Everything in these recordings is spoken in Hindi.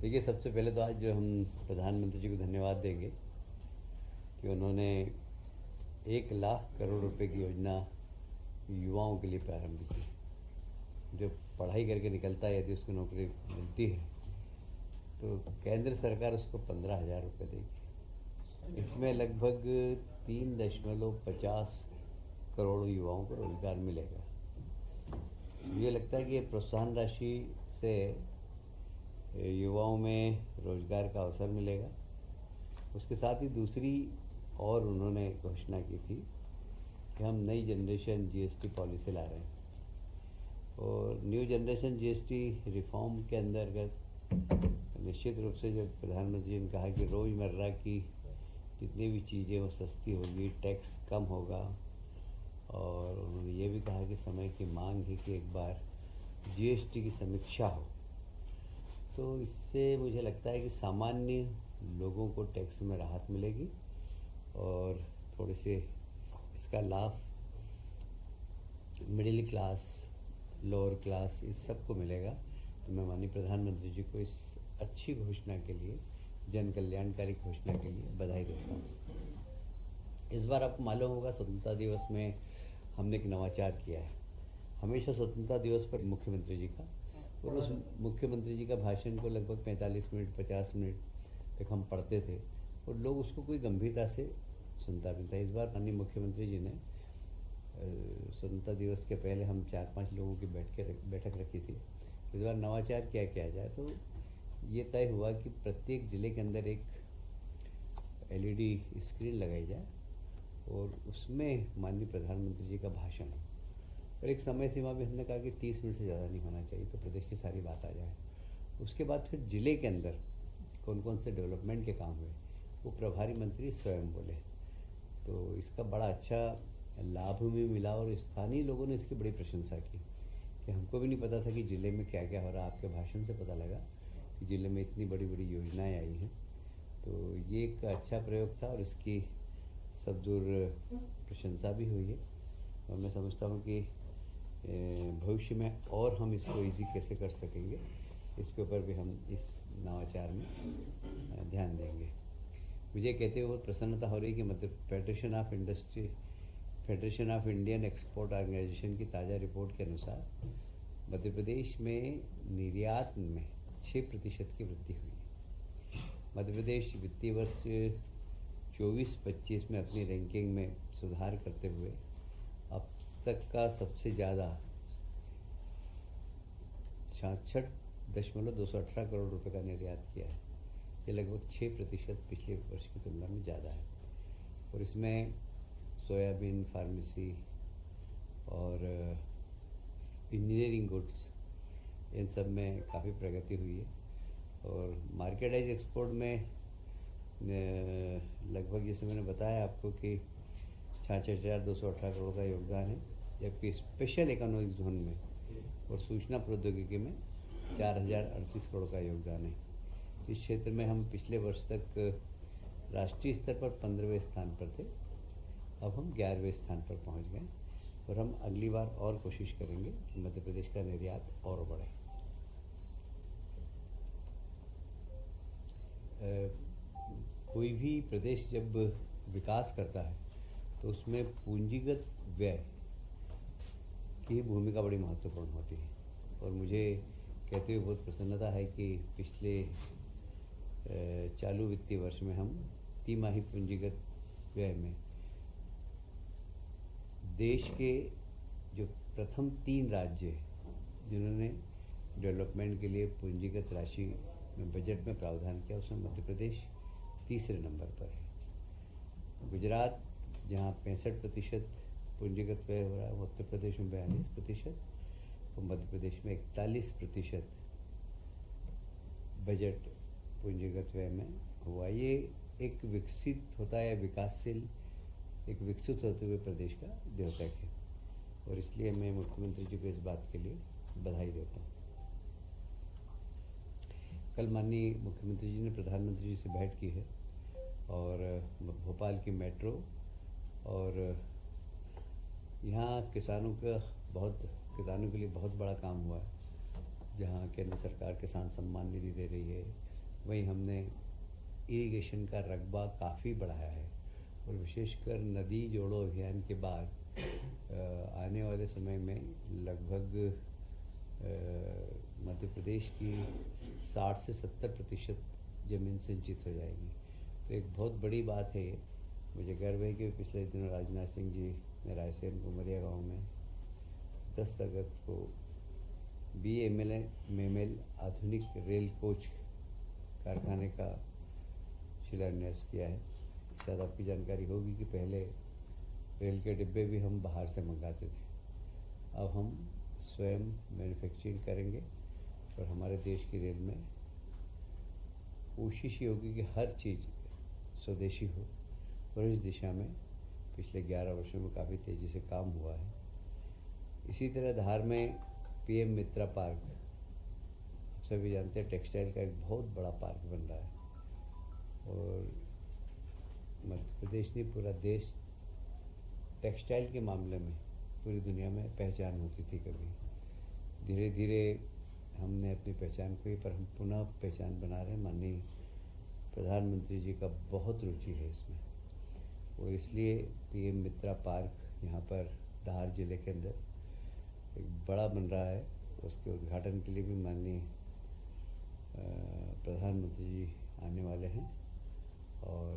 देखिए, सबसे पहले तो आज जो हम प्रधानमंत्री जी को धन्यवाद देंगे कि उन्होंने 1 लाख करोड़ रुपए की योजना युवाओं के लिए प्रारंभ की। जो पढ़ाई करके निकलता है, यदि उसको नौकरी मिलती है तो केंद्र सरकार उसको 15,000 रुपये देगी। इसमें लगभग 3.50 करोड़ युवाओं को रोजगार मिलेगा। ये लगता है कि ये प्रोत्साहन राशि से युवाओं में रोजगार का अवसर मिलेगा। उसके साथ ही दूसरी और उन्होंने घोषणा की थी कि हम नई जनरेशन जीएसटी पॉलिसी ला रहे हैं, और न्यू जनरेशन जीएसटी रिफॉर्म के अंतर्गत निश्चित रूप से जो प्रधानमंत्री जी ने कहा कि रोज़मर्रा की जितनी भी चीज़ें वो सस्ती होगी, टैक्स कम होगा, और उन्होंने ये भी कहा कि समय की मांग है कि एक बार जीएसटी की समीक्षा हो। तो इससे मुझे लगता है कि सामान्य लोगों को टैक्स में राहत मिलेगी और थोड़े से इसका लाभ मिडिल क्लास, लोअर क्लास, इस सब को मिलेगा। तो मैं माननीय प्रधानमंत्री जी को इस अच्छी घोषणा के लिए, जन कल्याणकारी घोषणा के लिए बधाई देता हूँ। इस बार आपको मालूम होगा, स्वतंत्रता दिवस में हमने एक नवाचार किया है। हमेशा स्वतंत्रता दिवस पर मुख्यमंत्री जी का, और उस मुख्यमंत्री जी का भाषण को लगभग 45 मिनट 50 मिनट तक हम पढ़ते थे और लोग उसको कोई गंभीरता से सुनता भी था। इस बार माननीय मुख्यमंत्री जी ने स्वतंत्रता दिवस के पहले हम 4-5 लोगों की बैठक रखी थी। इस बार नवाचार क्या किया जाए, तो ये तय हुआ कि प्रत्येक ज़िले के अंदर एक एलईडी स्क्रीन लगाई जाए और उसमें माननीय प्रधानमंत्री जी का भाषण हो। और एक समय सीमा भी हमने कहा कि 30 मिनट से ज़्यादा नहीं होना चाहिए, तो प्रदेश की सारी बात आ जाए। उसके बाद फिर ज़िले के अंदर कौन कौन से डेवलपमेंट के काम हुए वो प्रभारी मंत्री स्वयं बोले। तो इसका बड़ा अच्छा लाभ भी मिला और स्थानीय लोगों ने इसकी बड़ी प्रशंसा की कि हमको भी नहीं पता था कि ज़िले में क्या क्या हो रहा। आपके भाषण से पता लगा कि ज़िले में इतनी बड़ी बड़ी योजनाएँ आई हैं। तो ये एक अच्छा प्रयोग था और इसकी सब दूर प्रशंसा भी हुई है। और मैं समझता हूँ कि भविष्य में और हम इसको ईजी कैसे कर सकेंगे, इसके ऊपर भी हम इस नवाचार में ध्यान देंगे। मुझे कहते हुए बहुत प्रसन्नता हो रही कि मध्य federation of Indian export organisation की ताज़ा रिपोर्ट के अनुसार मध्य प्रदेश में निर्यात में 6% की वृद्धि हुई है। मध्य प्रदेश वित्तीय वर्ष 24-25 में अपनी रैंकिंग में सुधार करते हुए अब तक का सबसे ज़्यादा 66.218 करोड़ रुपए का निर्यात किया है। ये लगभग 6% पिछले वर्ष की तुलना में ज़्यादा है। और इसमें सोयाबीन, फार्मेसी और इंजीनियरिंग गुड्स, इन सब में काफ़ी प्रगति हुई है। और मार्केटाइज एक्सपोर्ट में लगभग, जैसे मैंने बताया आपको, कि 66,218 करोड़ का योगदान है, जबकि स्पेशल इकोनॉमिक जोन में और सूचना प्रौद्योगिकी में 4,038 करोड़ का योगदान है। इस क्षेत्र में हम पिछले वर्ष तक राष्ट्रीय स्तर पर 15वें स्थान पर थे, अब हम 11वें स्थान पर पहुंच गए और हम अगली बार और कोशिश करेंगे कि मध्य प्रदेश का निर्यात और बढ़े। कोई भी प्रदेश जब विकास करता है तो उसमें पूंजीगत व्यय की भूमिका बड़ी महत्वपूर्ण होती है। और मुझे कहते हुए बहुत प्रसन्नता है कि पिछले चालू वित्तीय वर्ष में हम तिमाही पूंजीगत व्यय में देश के जो प्रथम 3 राज्य हैं जिन्होंने डेवलपमेंट के लिए पूंजीगत राशि में बजट में प्रावधान किया, उसमें मध्य प्रदेश तीसरे नंबर पर है। गुजरात, जहाँ 65% पूंजीगत व्यय हो रहा है, उत्तर प्रदेश में 42% और मध्य प्रदेश में 41% बजट पूंजीगत व्यय में हुआ। ये एक विकसित होता है, विकासशील, एक विकसित होते हुए प्रदेश का द्योतक है और इसलिए मैं मुख्यमंत्री जी को इस बात के लिए बधाई देता हूँ। कल माननीय मुख्यमंत्री जी ने प्रधानमंत्री जी से भेंट की है और भोपाल की मेट्रो और यहाँ किसानों के लिए बहुत बड़ा काम हुआ है, जहाँ केंद्र सरकार किसान सम्मान निधि दे रही है, वहीं हमने इरिगेशन का रकबा काफ़ी बढ़ाया है और विशेषकर नदी जोड़ो अभियान के बाद आने वाले समय में लगभग मध्य प्रदेश की 60 से 70% ज़मीन सिंचित हो जाएगी। तो एक बहुत बड़ी बात है। मुझे गर्व है कि पिछले दिनों राजनाथ सिंह जी ने रायसेन कुमरिया गांव में 10 अगस्त को BML आधुनिक रेल कोच कारखाने का शिलान्यास किया है। शायद आपकी जानकारी होगी कि पहले रेल के डिब्बे भी हम बाहर से मंगाते थे, अब हम स्वयं मैन्युफैक्चरिंग करेंगे और हमारे देश की रेल में कोशिश ये होगी कि हर चीज़ स्वदेशी हो और इस दिशा में पिछले 11 वर्षों में काफ़ी तेज़ी से काम हुआ है। इसी तरह धार में PM मित्रा पार्क, आप सभी जानते हैं, टेक्सटाइल का एक बहुत बड़ा पार्क बन रहा है और मध्य प्रदेश नहीं पूरा देश टेक्सटाइल के मामले में पूरी दुनिया में पहचान होती थी। कभी धीरे धीरे हमने अपनी पहचान खोई, पर हम पुनः पहचान बना रहे हैं। माननीय प्रधानमंत्री जी का बहुत रुचि है इसमें और इसलिए PM मित्रा पार्क यहाँ पर धार जिले के अंदर एक बड़ा बन रहा है। उसके उद्घाटन के लिए भी माननीय प्रधानमंत्री जी आने वाले हैं। और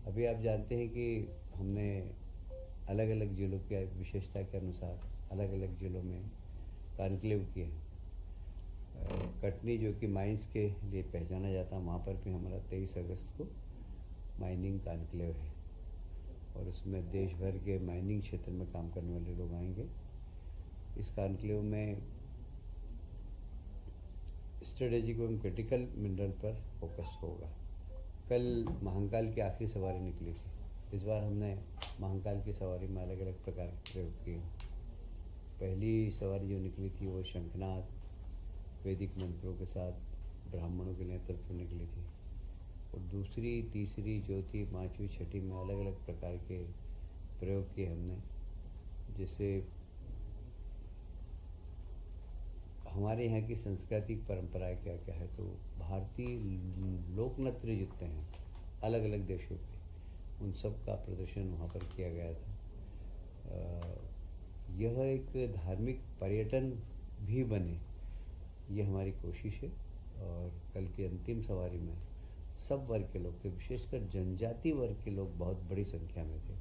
अभी आप जानते हैं कि हमने अलग अलग जिलों की विशेषता के अनुसार अलग अलग जिलों में कॉन्क्लेव किए। कटनी जो कि माइंस के लिए पहचाना जाता है, वहाँ पर भी हमारा 23 अगस्त को माइनिंग कॉन्क्लेव है और उसमें देश भर के माइनिंग क्षेत्र में काम करने वाले लोग आएंगे। इस कॉन्क्लेव में स्ट्रेटेजिक एवं क्रिटिकल मिनरल पर फोकस होगा। कल महाकाल की आखिरी सवारी निकली थी। इस बार हमने महाकाल की सवारी में अलग अलग प्रकार के प्रयोग किए। पहली सवारी जो निकली थी वो शंखनाद वैदिक मंत्रों के साथ ब्राह्मणों के नेतृत्व में निकली थी और दूसरी, तीसरी, चौथी, पाँचवीं, छठी में अलग अलग प्रकार के प्रयोग किए हमने, जिससे हमारे यहाँ की सांस्कृतिक परंपरा क्या क्या है। तो भारतीय लोक नृत्य जितने हैं अलग अलग देशों के, उन सब का प्रदर्शन वहाँ पर किया गया था। यह एक धार्मिक पर्यटन भी बने, ये हमारी कोशिश है। और कल की अंतिम सवारी में सब वर्ग के लोग थे, विशेषकर जनजाति वर्ग के लोग बहुत बड़ी संख्या में थे,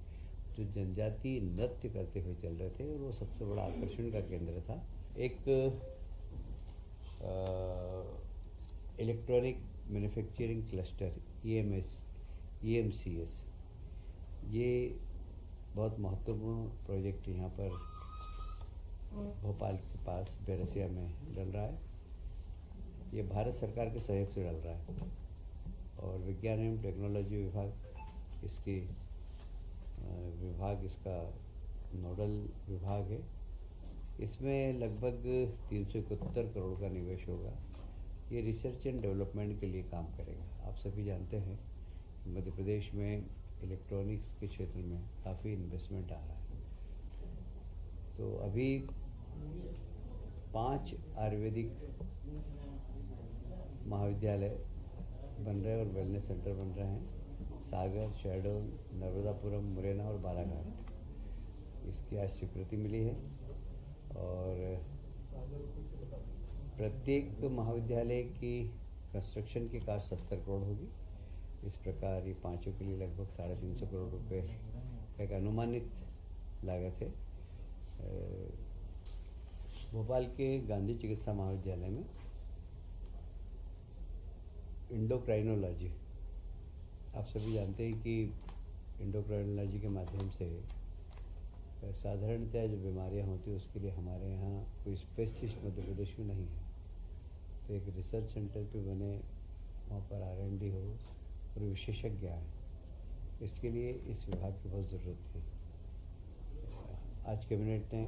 जो जनजाति नृत्य करते हुए चल रहे थे और वो सबसे बड़ा आकर्षण का केंद्र था। एक इलेक्ट्रॉनिक मैन्युफैक्चरिंग क्लस्टर EMCS, ये बहुत महत्वपूर्ण प्रोजेक्ट यहाँ पर भोपाल के पास बैरसिया में डल रहा है। ये भारत सरकार के सहयोग से डल रहा है और विज्ञान एवं टेक्नोलॉजी विभाग इसका नोडल विभाग है। इसमें लगभग 371 करोड़ का निवेश होगा। ये रिसर्च एंड डेवलपमेंट के लिए काम करेगा। आप सभी जानते हैं मध्य प्रदेश में इलेक्ट्रॉनिक्स के क्षेत्र में काफ़ी इन्वेस्टमेंट आ रहा है। तो अभी 5 आयुर्वेदिक महाविद्यालय बन रहे हैं और वेलनेस सेंटर बन रहे हैं। सागर, शहडोल, नर्मदापुरम, मुरैना और बालाघाट, इसकी आज स्वीकृति मिली है और प्रत्येक महाविद्यालय की कंस्ट्रक्शन की कास्ट 70 करोड़ होगी। इस प्रकार ये पाँचों के लिए लगभग 350 करोड़ रुपए का एक अनुमानित लागत है। भोपाल के गांधी चिकित्सा महाविद्यालय में इंडोक्राइनोलॉजी, आप सभी जानते हैं कि इंडोक्राइनोलॉजी के माध्यम से साधारणतः जो बीमारियां होती हैं उसके लिए हमारे यहाँ कोई स्पेशलिस्ट मध्य प्रदेश में नहीं है। तो एक रिसर्च सेंटर पे बने, वहाँ पर R&D हो और विशेषज्ञ आए, इसके लिए इस विभाग की बहुत ज़रूरत थी। आज कैबिनेट ने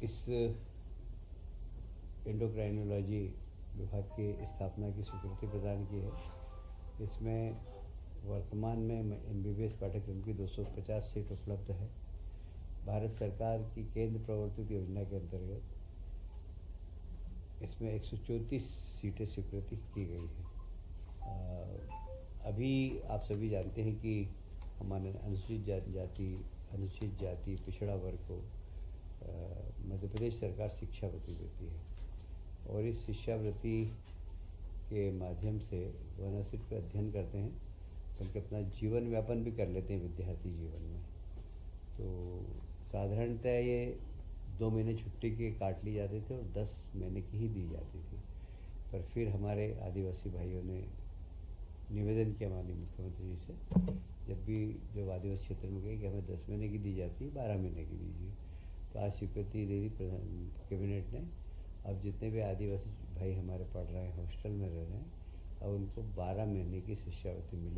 इस एंडोक्राइनोलॉजी विभाग की स्थापना की स्वीकृति प्रदान की है। इसमें वर्तमान में MBBS पाठ्यक्रम की 250 सीट उपलब्ध है। भारत सरकार की केंद्र प्रवर्तित योजना के अंतर्गत जिसमें 134 सीटें स्वीकृति की गई हैं। अभी आप सभी जानते हैं कि हमारे अनुसूचित जाति पिछड़ा वर्ग को मध्य प्रदेश सरकार शिक्षावृत्ति देती है, और इस शिक्षावृत्ति के माध्यम से वह न सिर्फ अध्ययन करते हैं बल्कि अपना जीवन व्यापन भी कर लेते हैं विद्यार्थी जीवन में। तो साधारणतः ये 2 महीने छुट्टी के काट ली जाते थे और 10 महीने की ही दी जाती थी, पर फिर हमारे आदिवासी भाइयों ने निवेदन किया माननीय मुख्यमंत्री जी से, जब आदिवासी क्षेत्र में गए कि हमें 10 महीने की दी जाती है, 12 महीने की दीजिए। तो आज स्वीकृति दे दी कैबिनेट ने। अब जितने भी आदिवासी भाई हमारे पढ़ रहे हैं, हॉस्टल में रह रहे हैं, अब उनको 12 महीने की शिक्षावृत्ति मिलेगी।